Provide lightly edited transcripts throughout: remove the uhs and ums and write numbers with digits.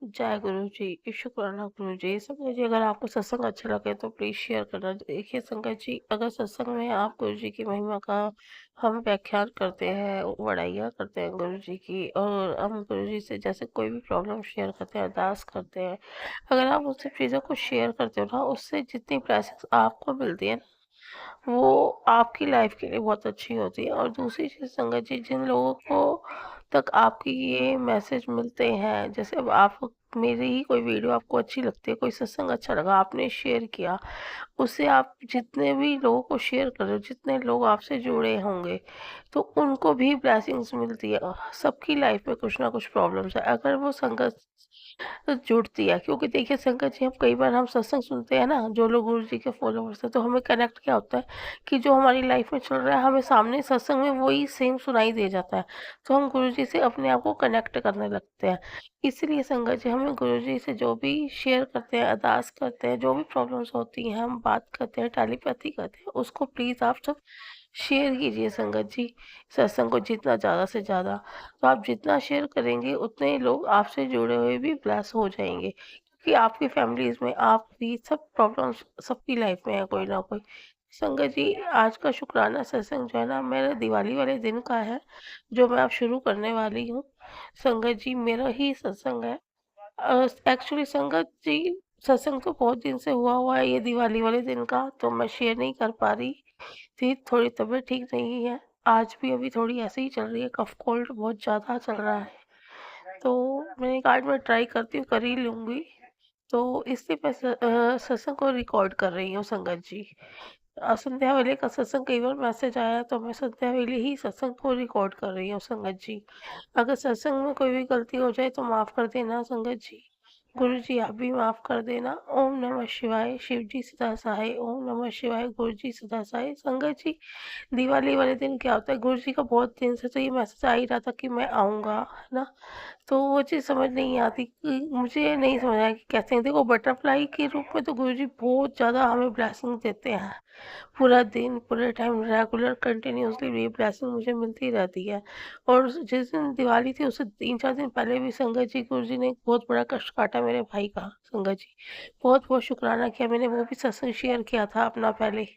जय गुरु जी, शुक्राना गुरु जी। संगत जी, अगर आपको सत्संग अच्छा लगे तो प्लीज़ शेयर करना। देखिए संगत जी, अगर सत्संग में आप गुरु जी की महिमा का हम व्याख्यान करते हैं, बड़ाइयाँ करते हैं गुरु जी की, और हम गुरु जी से जैसे कोई भी प्रॉब्लम शेयर करते हैं, अरदास करते हैं, अगर आप उन सब चीज़ों को शेयर करते हो ना, उससे जितनी ब्लेसिंग्स आपको मिलती है ना, वो आपकी लाइफ के लिए बहुत अच्छी होती है। और दूसरी चीज़ संगत जी, जिन लोगों को तक आपकी ये मैसेज मिलते हैं, जैसे अब आप, मेरी ही कोई वीडियो आपको अच्छी लगती है, कोई सत्संग अच्छा लगा, आपने शेयर किया, उससे आप जितने भी लोगों को शेयर कर रहे हो, जितने लोग आपसे जुड़े होंगे, तो उनको भी ब्लेसिंग्स मिलती है। सबकी लाइफ में कुछ ना कुछ प्रॉब्लम्स है, अगर वो संगत जुड़ती है। क्योंकि देखिए संगत जी, हम कई बार हम सत्संग सुनते हैं ना, जो लोग गुरु जी के फॉलोवर्स हैं, तो हमें कनेक्ट क्या होता है कि जो हमारी लाइफ में चल रहा है, हमें सामने सत्संग में वही सेम सुनाई दे जाता है, तो हम गुरु जी से अपने आप को कनेक्ट करने लगते हैं। इसलिए संगत जी, हमें गुरु जी से जो भी शेयर करते हैं, अरदास करते हैं, जो भी प्रॉब्लम्स होती हैं, हम बात करते हैं, टेलीपैथी करते हैं, उसको प्लीज़ आप सब शेयर कीजिए संगत जी, सत्संग को जितना ज़्यादा से ज़्यादा। तो आप जितना शेयर करेंगे, उतने ही लोग आपसे जुड़े हुए भी ब्लेस हो जाएंगे, क्योंकि आपकी फैमिलीज में आपकी सब प्रॉब्लम्स सबकी लाइफ में है कोई ना कोई। संगत जी, आज का शुक्राना सत्संग जो है ना, मेरा दिवाली वाले दिन का है, जो मैं अब शुरू करने वाली हूँ। संगत जी, मेरा ही सत्संग है। एक्चुअली संगत जी, सत्संग तो बहुत दिन से हुआ है, ये दिवाली वाले दिन का तो मैं शेयर नहीं कर पा रही थी, थोड़ी तबीयत ठीक नहीं है। आज भी अभी थोड़ी ऐसे ही चल रही है, कफ कोल्ड बहुत ज़्यादा चल रहा है, तो मैंने कहा आज मैं ट्राई करती हूँ, कर ही लूँगी। तो इसलिए मैं सत्संग को रिकॉर्ड कर रही हूँ संगत जी। संध्या वेले का सत्संग, कई बार मैसेज आया तो मैं संध्या वेले ही सत्संग को रिकॉर्ड कर रही हूँ संगत जी। अगर सत्संग में कोई भी गलती हो जाए तो माफ़ कर देना संगत जी। गुरु जी, आप भी माफ़ कर देना। ओम नमः शिवाय। शिव जी सदा सहाय। ओम नमः शिवाय। गुरु जी सदा सहाय। संगत जी, दिवाली वाले दिन क्या होता है, गुरु जी का बहुत दिन से तो ये मैसेज आ ही रहा था कि मैं आऊँगा, है ना? तो वो चीज़ समझ नहीं आती कि मुझे नहीं समझ आया कि कैसे हैं। देखो, बटरफ्लाई के रूप में तो गुरु जी बहुत ज़्यादा हमें ब्लेसिंग देते हैं। पूरा दिन, पूरे टाइम रेगुलर कंटिन्यूअसली ये ब्लेसिंग मुझे मिलती रहती है। और जिस दिन दिवाली थी, उससे 3-4 दिन पहले भी संगत जी, गुरु जी ने एक बहुत बड़ा कष्ट काटा मेरे भाई का संगत जी। बहुत-बहुत शुक्राना किया, मैंने वो भी सत्संग शेयर किया था अपना पहले।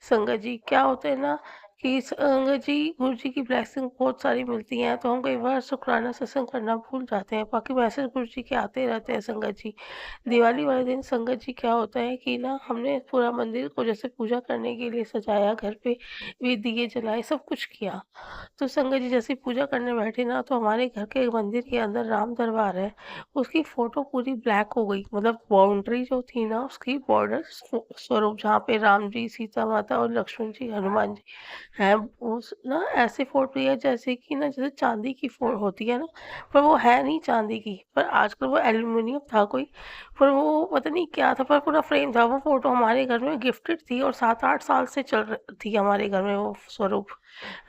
संगत जी, क्या होता है ना कि संगत जी, गुरु जी की ब्लेसिंग बहुत सारी मिलती हैं, तो हम कई बार शुक्राना सत्संग करना भूल जाते हैं। बाकी मैसेज गुरु जी के आते रहते हैं संगत जी। दिवाली वाले दिन संगत जी क्या होता है कि ना, हमने पूरा मंदिर को जैसे पूजा करने के लिए सजाया, घर पे भी दिए जलाए, सब कुछ किया। तो संगत जी, जैसे पूजा करने बैठे ना, तो हमारे घर के मंदिर के अंदर राम दरबार है, उसकी फोटो पूरी ब्लैक हो गई। मतलब बाउंड्री जो थी ना, उसकी बॉर्डर स्वरूप, जहाँ पे राम जी, सीता माता और लक्ष्मण जी, हनुमान जी हैं, उस ना ऐसे फोटो है जैसे कि ना, जैसे चांदी की फोटो होती है ना, पर वो है नहीं चांदी की, पर आजकल वो एल्युमिनियम था कोई, पर वो पता नहीं क्या था, पर पूरा फ्रेम था। वो फोटो हमारे घर में गिफ्टेड थी, और 7-8 साल से चल रही थी हमारे घर में वो स्वरूप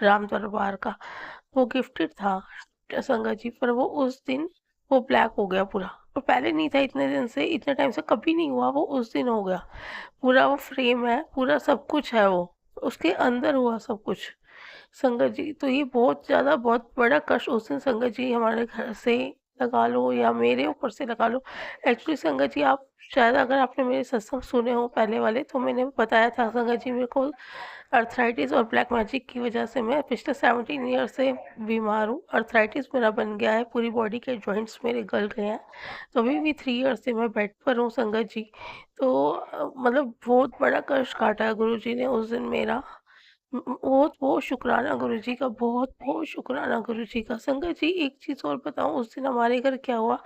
राम दरबार का। वो गिफ्टेड था संगत जी, पर वो उस दिन वो ब्लैक हो गया पूरा। और पहले नहीं था, इतने दिन से, इतने टाइम से कभी नहीं हुआ, वो उस दिन हो गया। पूरा वो फ्रेम है, पूरा सब कुछ है, वो उसके अंदर हुआ सब कुछ संगत जी। तो ये बहुत ज़्यादा, बहुत बड़ा कष्ट उस दिन संगत जी हमारे घर से लगा लो, या मेरे ऊपर से लगा लो। एक्चुअली संगत जी, आप शायद अगर आपने मेरे सत्संग सुने हो पहले वाले, तो मैंने बताया था संगत जी, मेरे को अर्थराइटिस और ब्लैक मैजिक की वजह से मैं पिछले 17 ईयर से बीमार हूँ। अर्थराइटिस मेरा बन गया है, पूरी बॉडी के जॉइंट्स मेरे गल गए हैं, तो अभी भी 3 ईयर से मैं बेड पर हूँ संगत जी। तो मतलब बहुत बड़ा कष्ट काटा है गुरु जी ने उस दिन मेरा। बहुत बहुत शुक्राना गुरु जी का, बहुत बहुत शुक्राना गुरु जी का। संगत जी, एक चीज़ और बताऊँ, उस दिन हमारे घर क्या हुआ,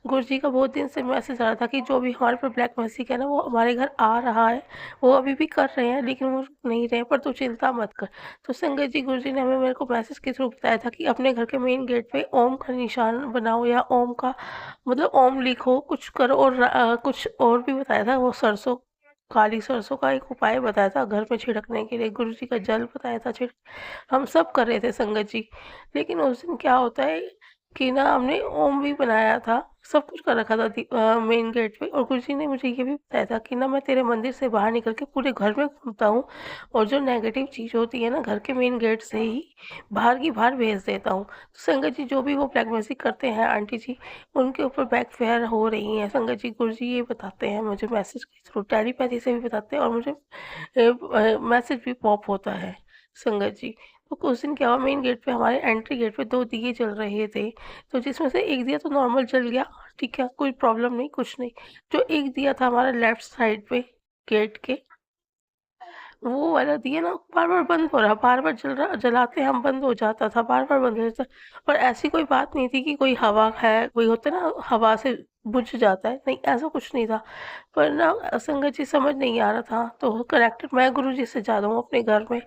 गुरु जी का बहुत दिन से मैसेज आ रहा था कि जो भी हमारे पर ब्लैक मैजिक है ना, वो हमारे घर आ रहा है, वो अभी भी कर रहे हैं, लेकिन वो रुक नहीं रहे हैं, पर तू चिंता मत कर। तो संगत जी, गुरु जी ने हमें, मेरे को मैसेज के थ्रू बताया था कि अपने घर के मेन गेट पे ओम का निशान बनाओ, या ओम का मतलब ओम लिखो, कुछ करो। और कुछ और भी बताया था, वो सरसों, काली सरसों का एक उपाय बताया था घर में छिड़कने के लिए, गुरु जी का जल बताया था छिड़क, हम सब कर रहे थे संगत जी। लेकिन उस दिन क्या होता है, कि ना हमने ओम भी बनाया था, सब कुछ कर रखा था मेन गेट पे, और गुरुजी ने मुझे ये भी बताया था कि ना मैं तेरे मंदिर से बाहर निकल के पूरे घर में घूमता हूँ, और जो नेगेटिव चीज़ होती है ना घर के मेन गेट से ही बाहर की बाहर भेज देता हूँ। तो संगत जी जो भी वो ब्लैक मैजिक करते हैं आंटी जी, उनके ऊपर बैकफायर हो रही हैं संगत जी। गुरुजी ये बताते हैं मुझे मैसेज के थ्रू, टेलीपैथी से भी बताते हैं, और मुझे मैसेज भी पॉप होता है संगत जी। तो कुछ दिन क्या हुआ, मेन गेट पे हमारे एंट्री गेट पे 2 दिए जल रहे थे, तो जिसमें से एक दिया तो नॉर्मल जल गया, ठीक है, कोई प्रॉब्लम नहीं, कुछ नहीं। जो एक दिया था हमारा लेफ्ट साइड पे गेट के, वो वाला दिया ना बार-बार बंद हो रहा, बार-बार जल रहा, जलाते हम बंद हो जाता था, बार-बार बंद हो जाता। और ऐसी कोई बात नहीं थी कि कोई हवा है, कोई होता है ना हवा से बुझ जाता है, नहीं ऐसा कुछ नहीं था। पर ना संगत जी समझ नहीं आ रहा था, तो कनेक्टेड मैं गुरुजी से ज़्यादा हूँ अपने घर में,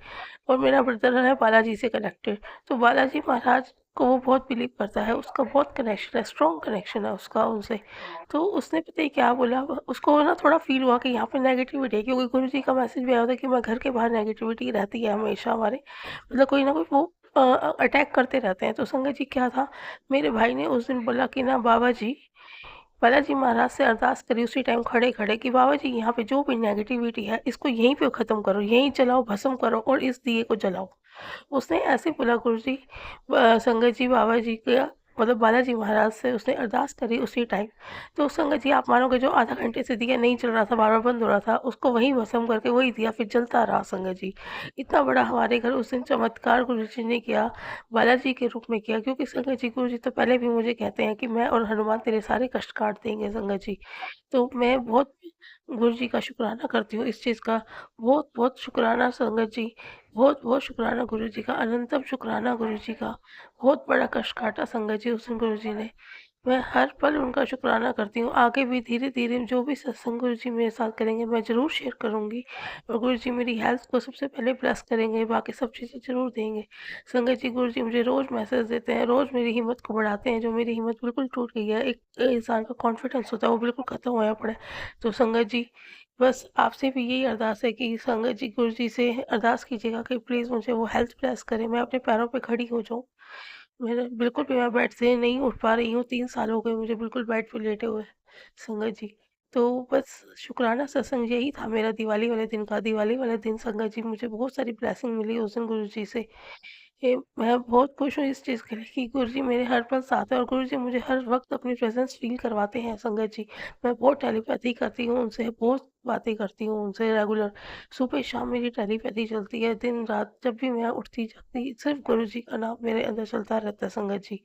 और मेरा ब्रदर है बालाजी से कनेक्टेड। तो बालाजी महाराज को वो बहुत बिलीव करता है, उसका बहुत कनेक्शन है, स्ट्रॉन्ग कनेक्शन है उसका उनसे। तो उसने पता है क्या बोला, उसको ना थोड़ा फील हुआ कि यहाँ पे नेगेटिविटी है, क्योंकि गुरु जी का मैसेज भी आया था कि मैं घर के बाहर नेगेटिविटी रहती है हमेशा हमारे, मतलब कोई ना कोई वो अटैक करते रहते हैं। तो संगत जी क्या था, मेरे भाई ने उस दिन बोला कि ना बाबा जी, बालाजी महाराज से अरदास करी उसी टाइम खड़े खड़े कि बाबा जी यहाँ पे जो भी नेगेटिविटी है इसको यहीं पे ख़त्म करो, यहीं जलाओ, भस्म करो, और इस दिए को जलाओ। उसने ऐसे बोला गुरुजी, संगत जी बाबा जी का मतलब बालाजी महाराज से उसने अरदास करी उसी टाइम। तो संगत जी आप मानोगे, जो आधा घंटे से दिया नहीं चल रहा था, बार बार बंद हो रहा था, उसको वहीं भस्म करके वही दिया फिर जलता रहा संगत जी। इतना बड़ा हमारे घर उस दिन चमत्कार गुरु जी ने किया, बालाजी के रूप में किया। क्योंकि संगत जी गुरु जी तो पहले भी मुझे कहते हैं कि मैं और हनुमान तेरे सारे कष्ट काट देंगे संगत जी। तो मैं बहुत गुरु जी का शुक्राना करती हूँ इस चीज़ का, बहुत बहुत शुक्राना संगत जी, बहुत बहुत शुक्राना गुरु जी का, अनंतम शुक्राना गुरु जी का। बहुत बड़ा कष्ट काटा संगत जी उस दिन गुरु जी ने। मैं हर पल उनका शुक्राना करती हूँ। आगे भी धीरे-धीरे जो भी सत्संग गुरु जी मेरे साथ करेंगे मैं ज़रूर शेयर करूँगी, और गुरु जी मेरी हेल्थ को सबसे पहले ब्लेस करेंगे, बाकी सब चीज़ें ज़रूर देंगे। संगत जी गुरु जी मुझे रोज़ मैसेज देते हैं, रोज़ मेरी हिम्मत को बढ़ाते हैं, जो मेरी हिम्मत बिल्कुल टूट गई है। एक इंसान का कॉन्फिडेंस होता है वो बिल्कुल ख़त्म होया पड़ा है। तो संगत जी बस आपसे भी यही अरदास है कि संगत जी गुरु जी से अरदास कीजिएगा कि प्लीज़ मुझे वो हेल्थ ब्लेस करें, मैं अपने पैरों पे खड़ी हो जाऊँ। मेरा बिल्कुल भी मैं बेड से नहीं उठ पा रही हूँ, 3 साल हो गए मुझे बिल्कुल बेड पे लेटे हुए, संगत जी। तो बस शुक्राना सत्संग यही था मेरा दिवाली वाले दिन का। दिवाली वाले दिन संगत जी मुझे बहुत सारी ब्लेसिंग मिली उस दिन गुरु जी से। ये मैं बहुत खुश हूँ इस चीज़ के लिए कि गुरु जी मेरे हर पल साथ हैं, और गुरु जी मुझे हर वक़्त अपनी प्रेज़ेंस फ़ील करवाते हैं संगत जी। मैं बहुत टेलीपैथी करती हूँ उनसे, बहुत बातें करती हूँ उनसे रेगुलर। सुबह-शाम मेरी टेलीपैथी चलती है, दिन-रात जब भी मैं उठती-जागती सिर्फ़ गुरु जी का नाम मेरे अंदर चलता रहता है संगत जी।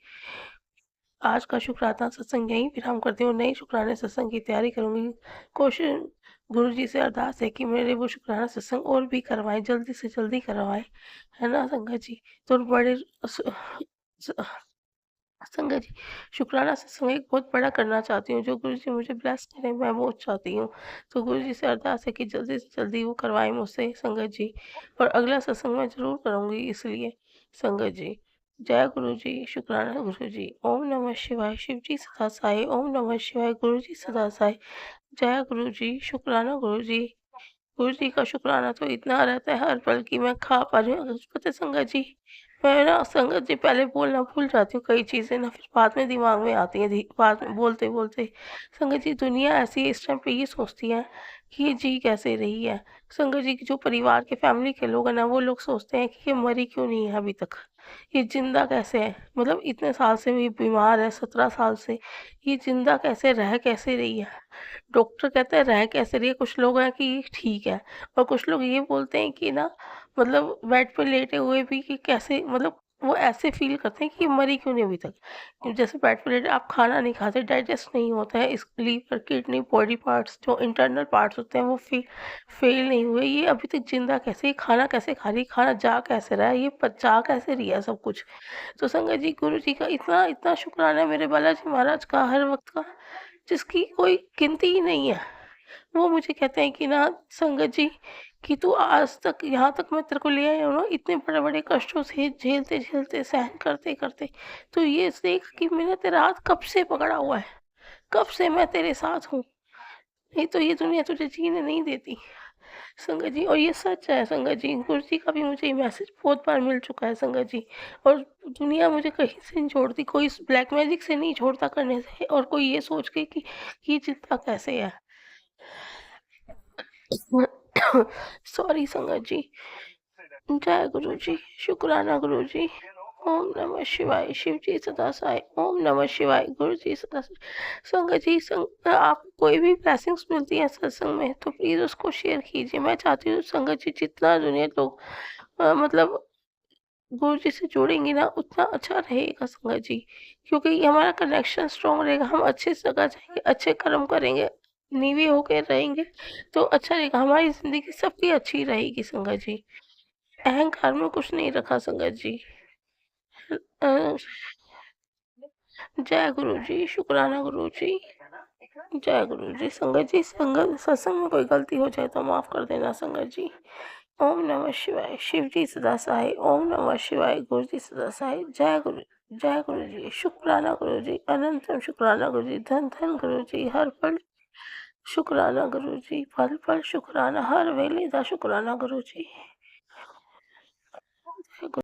आज का शुक्राना सत्संग यहीं विराम करती हूँ, नए शुक्राने सत्संग की तैयारी करूँगी। कोशिश गुरु जी से अरदास है कि मेरे वो शुक्राना सत्संग और भी करवाएँ, जल्दी से जल्दी करवाएँ, है ना संगत जी? तो बड़े स स संगत जी, शुक्राना सत्संग एक बहुत बड़ा करना चाहती हूँ, जो गुरु जी मुझे ब्लेस करें मैं वो चाहती हूँ। तो गुरु जी से अरदास है कि जल्दी से जल्दी वो करवाएँ मुझसे संगत जी, और अगला सत्संग मैं ज़रूर करूँगी इसलिए संगत जी। जय गुरु जी, शुक्राना गुरु जी। ओम नमः शिवाय, शिव जी सदा सहाय। ओम नमः शिवाय, गुरु जी सदा सहाय। जय गुरु जी, शुक्राना गुरु जी। गुरु जी का शुक्राना तो इतना रहता है हर पल कि मैं खा पा रही हूँ। पता है संगत जी, मैं ना संगत जी पहले बोलना भूल जाती हूँ कई चीज़ें ना, फिर बाद में दिमाग में आती हैं, बाद में बोलते बोलते। संगत जी दुनिया ऐसी है इस टाइम पे, ये सोचती है कि ये जी कैसे रही है। संगत जी के जो परिवार के फैमिली के लोग हैं ना, वो लोग सोचते हैं कि ये मरी क्यों नहीं है अभी तक, ये जिंदा कैसे है, मतलब इतने साल से ये बीमार है, 17 साल से, ये जिंदा कैसे रह कैसे रही है। डॉक्टर कहता है रह कैसे रही है, कुछ लोग हैं कि ठीक है, और कुछ लोग ये बोलते हैं कि ना मतलब बेड पे लेटे हुए भी कि कैसे, मतलब वो ऐसे फील करते हैं कि ये मरी क्यों नहीं अभी तक। जैसे बेड पे लेटे आप खाना नहीं खाते, डाइजेस्ट नहीं होता है, इस लीवर किडनी बॉडी पार्ट्स जो इंटरनल पार्ट्स होते हैं वो फेल नहीं हुए, ये अभी तक जिंदा कैसे, ये खाना कैसे खा रही है, खाना जा कैसे रहा है, ये पचा कैसे रही है सब कुछ। तो संगत जी गुरु जी का इतना इतना शुक्राना है मेरे बालाजी महाराज का हर वक्त का, जिसकी कोई गिनती ही नहीं है। वो मुझे कहते हैं कि ना संगत जी कि तू आज तक यहाँ तक मैं तेरे को ले आया हूँ ना, इतने बड़े बड़े कष्टों से झेलते झेलते सहन करते करते, तो ये देख कि मैंने तेरा हाथ कब से पकड़ा हुआ है, कब से मैं तेरे साथ हूँ, नहीं तो ये दुनिया तुझे जीने नहीं देती। संगत जी, और ये सच है संगत जी, गुरु जी का भी मुझे ये मैसेज बहुत बार मिल चुका है संगत जी। और दुनिया मुझे कहीं से नहीं छोड़ती, कोई इस ब्लैक मैजिक से नहीं छोड़ता करने से, और कोई ये सोच के कि ये जीतता कैसे है। सॉरी संगत जी। जय गुरु जी, शुक्राना गुरु जी। ओम नमः शिवाय, शिव जी सदा सहाय। ओम नमः शिवाय, गुरु जी सदा सहाय। संगत जी, आपको कोई भी ब्लेसिंग्स मिलती है सत्संग में तो प्लीज उसको शेयर कीजिए। मैं चाहती हूँ संगत जी जितना दुनिया लोग मतलब गुरु जी से जुड़ेंगे ना, उतना अच्छा रहेगा संगत जी। क्योंकि ये हमारा कनेक्शन स्ट्रांग रहेगा, हम अच्छे जगह जाएंगे, अच्छे कर्म करेंगे, नीवे होकर रहेंगे, तो अच्छा रहेगा, हमारी जिंदगी सबकी अच्छी रहेगी संगत जी। अहंकार में कुछ नहीं रखा संगत जी। अ, जय गुरु जी, शुक्राना गुरु जी। जय गुरु जी। संगत जी, संगत सत्संग में कोई गलती हो जाए तो माफ कर देना संगत जी। ओम नमः शिवाय, शिव जी सदा सहाय। ओम नमः शिवाय, गुरु जी सदा सहाय। जय गुरु, जय गुरु जी, शुक्राना गुरु जी, अनंतम शुक्राना गुरु जी, धन धन गुरु जी, हर पल शुक्राना गुरु जी, पल पल शुक्राना, हर वेले दा शुक्राना गुरु जी।